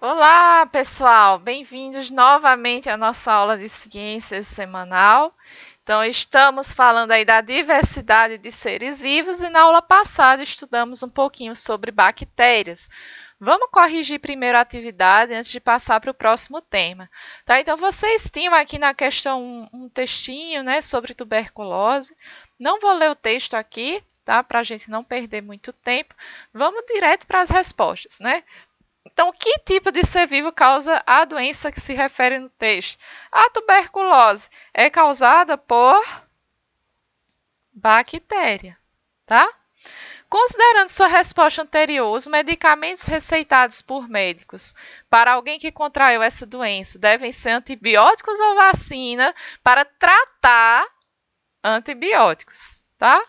Olá, pessoal! Bem-vindos novamente à nossa aula de ciências semanal. Então, estamos falando aí da diversidade de seres vivos e na aula passada estudamos um pouquinho sobre bactérias. Vamos corrigir primeiro a atividade antes de passar para o próximo tema. Tá? Então, vocês tinham aqui na questão um textinho, né, sobre tuberculose. Não vou ler o texto aqui, tá? Para a gente não perder muito tempo. Vamos direto para as respostas, né? Então, que tipo de ser vivo causa a doença que se refere no texto? A tuberculose é causada por bactéria, tá? Considerando sua resposta anterior, os medicamentos receitados por médicos para alguém que contraiu essa doença devem ser antibióticos ou vacina para tratar antibióticos, tá?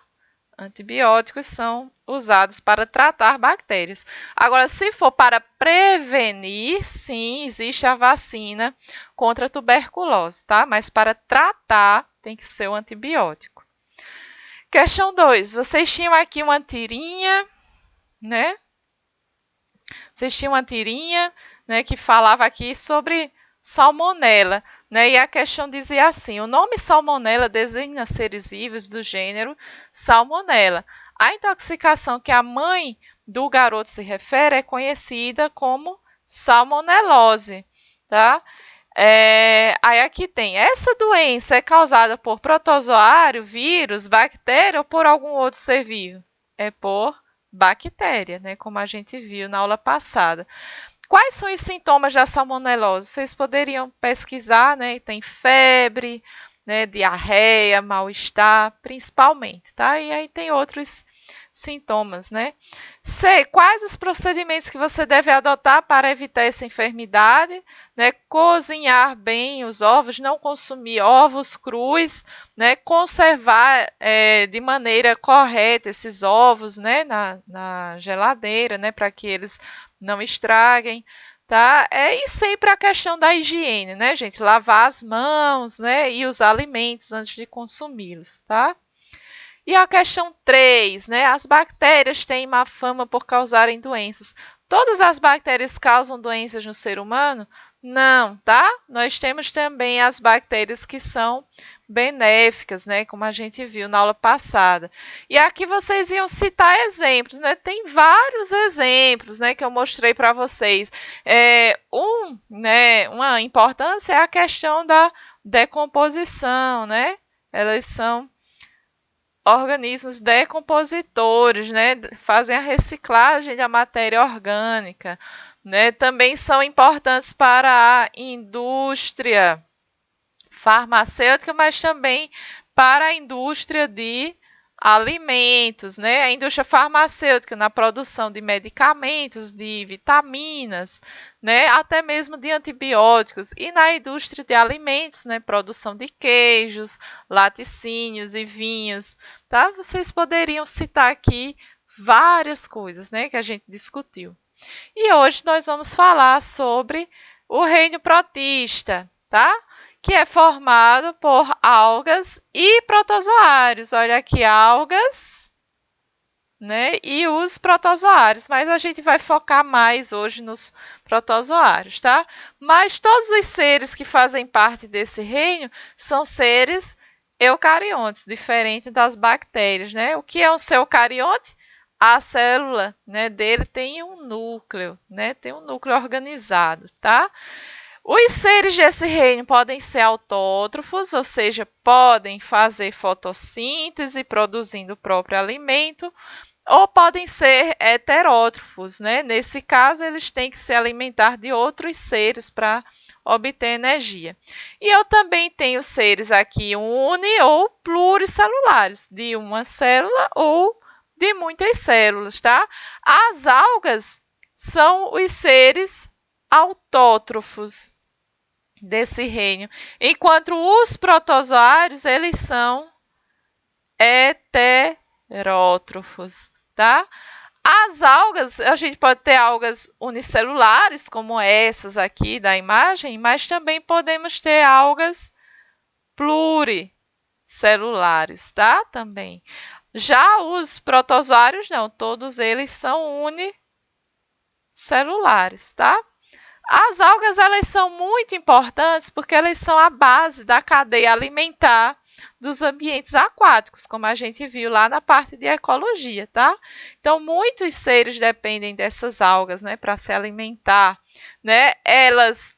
Antibióticos são usados para tratar bactérias. Agora, se for para prevenir, sim, existe a vacina contra a tuberculose, tá? Mas para tratar, tem que ser o antibiótico. Questão 2. Vocês tinham aqui uma tirinha, né? Vocês tinham uma tirinha, né, que falava aqui sobre salmonela, né? E a questão dizia assim: o nome salmonela designa seres vivos do gênero Salmonella. A intoxicação que a mãe do garoto se refere é conhecida como salmonelose, tá? Aí aqui tem, essa doença é causada por protozoário, vírus, bactéria ou por algum outro ser vivo? É por bactéria, né? Como a gente viu na aula passada. Quais são os sintomas da salmonelose? Vocês poderiam pesquisar, né? Tem febre, né? Diarreia, mal-estar, principalmente, tá? E aí tem outros sintomas, né? C. Quais os procedimentos que você deve adotar para evitar essa enfermidade? Né? Cozinhar bem os ovos, não consumir ovos crus, né? Conservar de maneira correta esses ovos, né? Na geladeira, né? Para que eles não estraguem, tá? E sempre a questão da higiene, né, gente? Lavar as mãos, né? E os alimentos antes de consumi-los, tá? E a questão 3, né? As bactérias têm má fama por causarem doenças. Todas as bactérias causam doenças no ser humano? Não, tá? Nós temos também as bactérias que são benéficas, né? Como a gente viu na aula passada. E aqui vocês iam citar exemplos, né? Tem vários exemplos, né? Que eu mostrei para vocês. Né? Uma importância é a questão da decomposição, né? Elas são organismos decompositores, né? Fazem a reciclagem da matéria orgânica, né? Também são importantes para a indústria farmacêutica, mas também para a indústria de alimentos, né? A indústria farmacêutica na produção de medicamentos, de vitaminas, né? Até mesmo de antibióticos, e na indústria de alimentos, né? Produção de queijos, laticínios e vinhos, tá? Vocês poderiam citar aqui várias coisas, né? Que a gente discutiu. E hoje nós vamos falar sobre o reino protista, tá? Que é formado por algas e protozoários. Olha aqui, algas, né? E os protozoários, mas a gente vai focar mais hoje nos protozoários, tá? Mas todos os seres que fazem parte desse reino são seres eucariontes, diferente das bactérias, né? O que é um ser eucarionte? A célula, né, dele tem um núcleo, né? Tem um núcleo organizado, tá? Os seres desse reino podem ser autótrofos, ou seja, podem fazer fotossíntese produzindo o próprio alimento, ou podem ser heterótrofos, né? Nesse caso, eles têm que se alimentar de outros seres para obter energia. E eu também tenho seres aqui uni ou pluricelulares, de uma célula ou de muitas células, tá? As algas são os seres autótrofos desse reino, enquanto os protozoários, eles são heterótrofos, tá? As algas, a gente pode ter algas unicelulares, como essas aqui da imagem, mas também podemos ter algas pluricelulares, tá? Também. Já os protozoários, não, todos eles são unicelulares, tá? As algas, elas são muito importantes porque elas são a base da cadeia alimentar dos ambientes aquáticos, como a gente viu lá na parte de ecologia, tá? Então, muitos seres dependem dessas algas, né, para se alimentar, né? Elas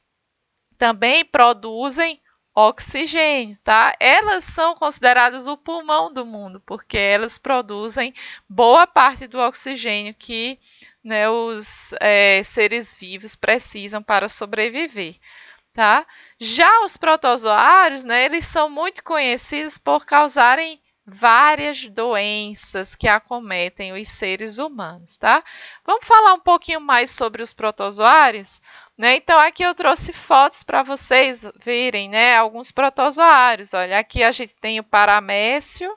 também produzem oxigênio, tá? Elas são consideradas o pulmão do mundo, porque elas produzem boa parte do oxigênio que, né, os seres vivos precisam para sobreviver, tá? Já os protozoários, né, eles são muito conhecidos por causarem várias doenças que acometem os seres humanos, tá? Vamos falar um pouquinho mais sobre os protozoários? Né? Então, aqui eu trouxe fotos para vocês verem, né, alguns protozoários. Olha, aqui a gente tem o paramécio,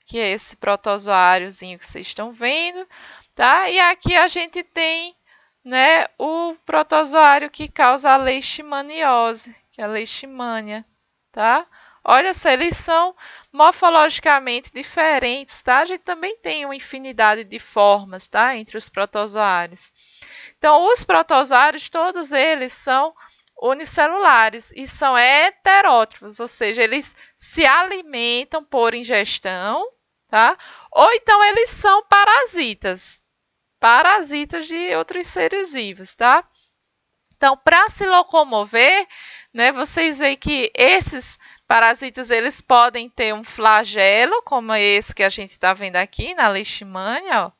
que é esse protozoáriozinho que vocês estão vendo, tá? E aqui a gente tem, né, o protozoário que causa a leishmaniose, que é a leishmania, tá? Olha só, eles são morfologicamente diferentes, tá? A gente também tem uma infinidade de formas, tá, entre os protozoários. Então, os protozoários, todos eles são unicelulares e são heterótrofos, ou seja, eles se alimentam por ingestão, tá? Ou então eles são parasitas, parasitas de outros seres vivos, tá? Então, para se locomover, né, vocês veem que esses parasitas eles podem ter um flagelo, como esse que a gente está vendo aqui na leishmania, ó,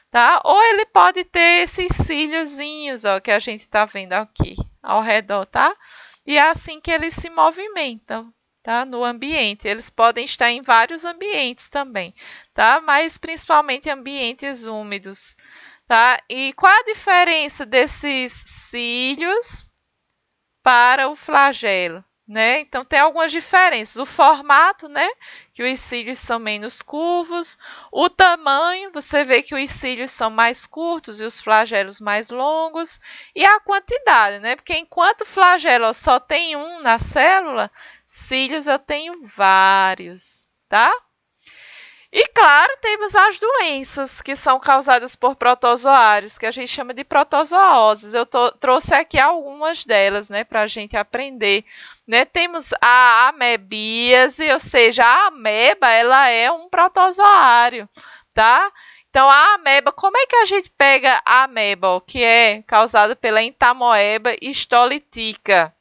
tá? Ou ele pode ter esses cíliozinhos, ó, que a gente está vendo aqui ao redor, tá? E é assim que eles se movimentam, tá? No ambiente. Eles podem estar em vários ambientes também, tá? Mas principalmente ambientes úmidos, tá? E qual a diferença desses cílios para o flagelo? Né? Então, tem algumas diferenças. O formato, né? Que os cílios são menos curvos. O tamanho, você vê que os cílios são mais curtos e os flagelos mais longos. E a quantidade, né? Porque enquanto flagelo só tem um na célula, cílios eu tenho vários, tá? E, claro, temos as doenças que são causadas por protozoários, que a gente chama de protozooses. Eu trouxe aqui algumas delas, né, para a gente aprender. Né? Temos a amebíase, ou seja, a ameba ela é um protozoário, tá? Então, a ameba, como é que a gente pega a ameba, que é causada pela entamoeba stolitica?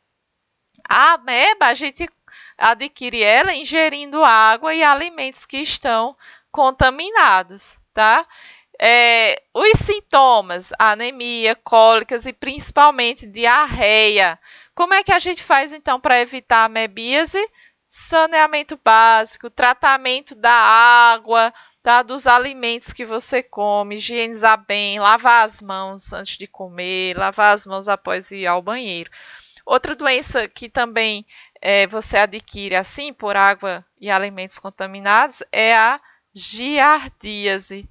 A ameba, a gente adquire ela ingerindo água e alimentos que estão contaminados, tá? Os sintomas, anemia, cólicas e principalmente diarreia. Como é que a gente faz então para evitar a amebíase? Saneamento básico, tratamento da água, tá? Dos alimentos que você come, higienizar bem, lavar as mãos antes de comer, lavar as mãos após ir ao banheiro. Outra doença que também você adquire assim por água e alimentos contaminados é a giardíase,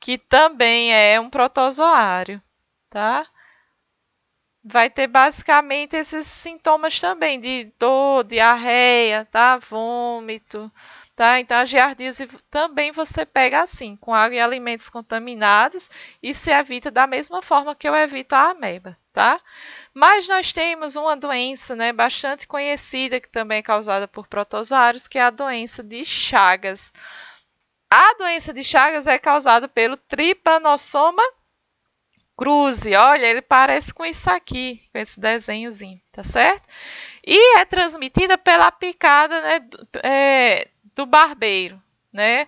que também é um protozoário, tá? Vai ter basicamente esses sintomas também de dor, diarreia, tá? Vômito, tá? Então a giardíase também você pega assim, com água e alimentos contaminados e se evita da mesma forma que eu evito a ameba, tá? Mas nós temos uma doença, né, bastante conhecida que também é causada por protozoários, que é a doença de Chagas. A doença de Chagas é causada pelo Trypanosoma cruzi. Olha, ele parece com isso aqui, com esse desenhozinho, tá certo? E é transmitida pela picada, né, do barbeiro, né?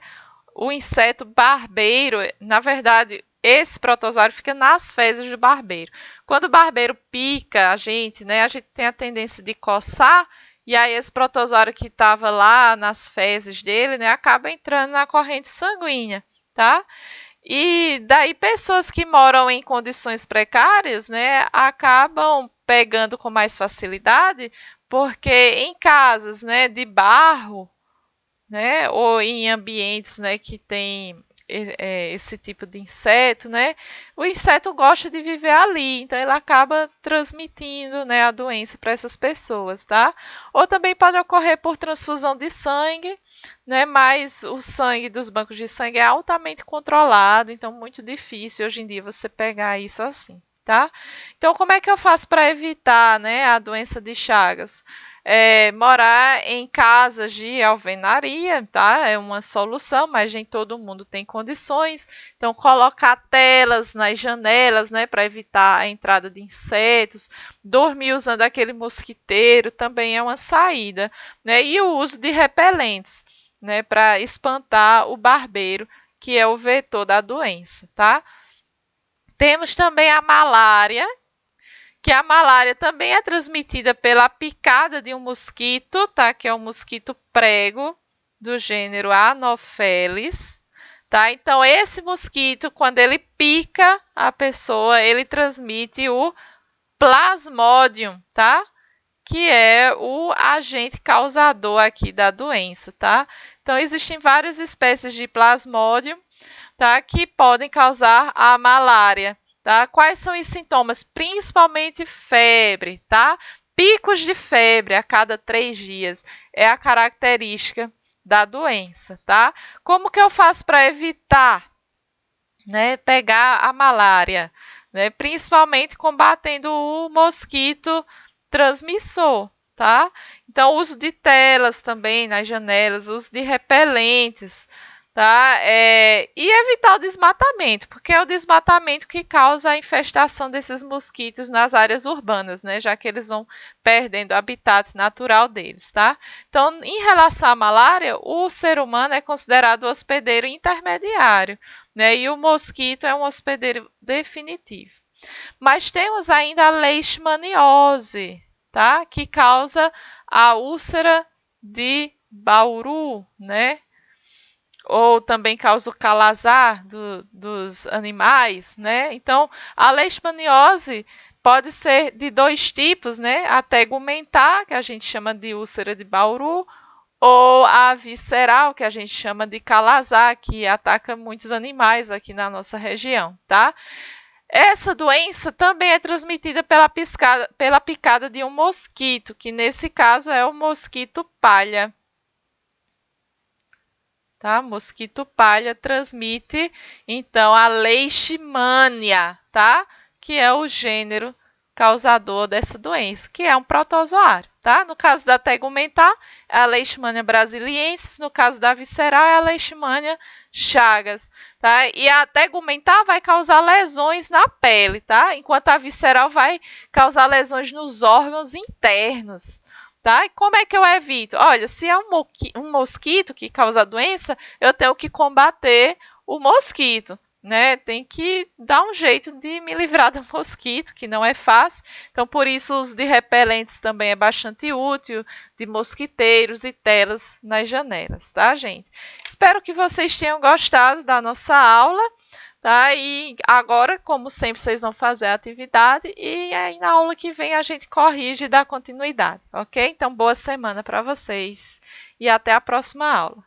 O inseto barbeiro, na verdade, esse protozoário fica nas fezes do barbeiro. Quando o barbeiro pica a gente, né, a gente tem a tendência de coçar, e aí esse protozoário que estava lá nas fezes dele, né, acaba entrando na corrente sanguínea, tá? E daí pessoas que moram em condições precárias, né, acabam pegando com mais facilidade, porque em casas, né, de barro, né, ou em ambientes, né, que tem esse tipo de inseto, né, o inseto gosta de viver ali, então ele acaba transmitindo, né, a doença para essas pessoas, tá? Ou também pode ocorrer por transfusão de sangue, né, mas o sangue dos bancos de sangue é altamente controlado, então muito difícil hoje em dia você pegar isso assim, tá? Então, como é que eu faço para evitar, né, a doença de Chagas? Morar em casas de alvenaria, tá? É uma solução, mas nem todo mundo tem condições. Então, colocar telas nas janelas, né, para evitar a entrada de insetos. Dormir usando aquele mosquiteiro também é uma saída, né? E o uso de repelentes, né, para espantar o barbeiro, que é o vetor da doença, tá? Temos também a malária, que a malária também é transmitida pela picada de um mosquito, tá? Que é o mosquito prego, do gênero Anopheles, tá? Então, esse mosquito, quando ele pica a pessoa, ele transmite o Plasmodium, tá? Que é o agente causador aqui da doença, tá? Então, existem várias espécies de Plasmodium, tá? Que podem causar a malária. Tá? Quais são os sintomas? Principalmente febre, tá? Picos de febre a cada 3 dias é a característica da doença, tá? Como que eu faço para evitar, né, pegar a malária? Né? Principalmente combatendo o mosquito transmissor, tá? Então, uso de telas também nas janelas, uso de repelentes, tá? E evitar o desmatamento, porque é o desmatamento que causa a infestação desses mosquitos nas áreas urbanas, né? Já que eles vão perdendo o habitat natural deles, tá? Então, em relação à malária, o ser humano é considerado o hospedeiro intermediário, né? E o mosquito é um hospedeiro definitivo. Mas temos ainda a leishmaniose, tá? Que causa a úlcera de Bauru, né? Ou também causa o calazar dos animais, né? Então, a leishmaniose pode ser de 2 tipos, né? A tegumentar, que a gente chama de úlcera de Bauru, ou a visceral, que a gente chama de calazar, que ataca muitos animais aqui na nossa região, tá? Essa doença também é transmitida pela picada de um mosquito, que nesse caso é o mosquito palha. Tá? Mosquito palha transmite, então, a leishmania, tá? Que é o gênero causador dessa doença, que é um protozoário, tá? No caso da tegumentar, é a Leishmania brasiliensis, no caso da visceral, é a Leishmania chagas, tá? E a tegumentar vai causar lesões na pele, tá? Enquanto a visceral vai causar lesões nos órgãos internos. Tá? E como é que eu evito? Olha, se é um mosquito que causa a doença, eu tenho que combater o mosquito, né? Tem que dar um jeito de me livrar do mosquito, que não é fácil. Então, por isso, o uso de repelentes também é bastante útil, de mosquiteiros e telas nas janelas, tá, gente? Espero que vocês tenham gostado da nossa aula. Tá? E agora, como sempre, vocês vão fazer a atividade e aí na aula que vem a gente corrige e dá continuidade, ok? Então, boa semana para vocês e até a próxima aula.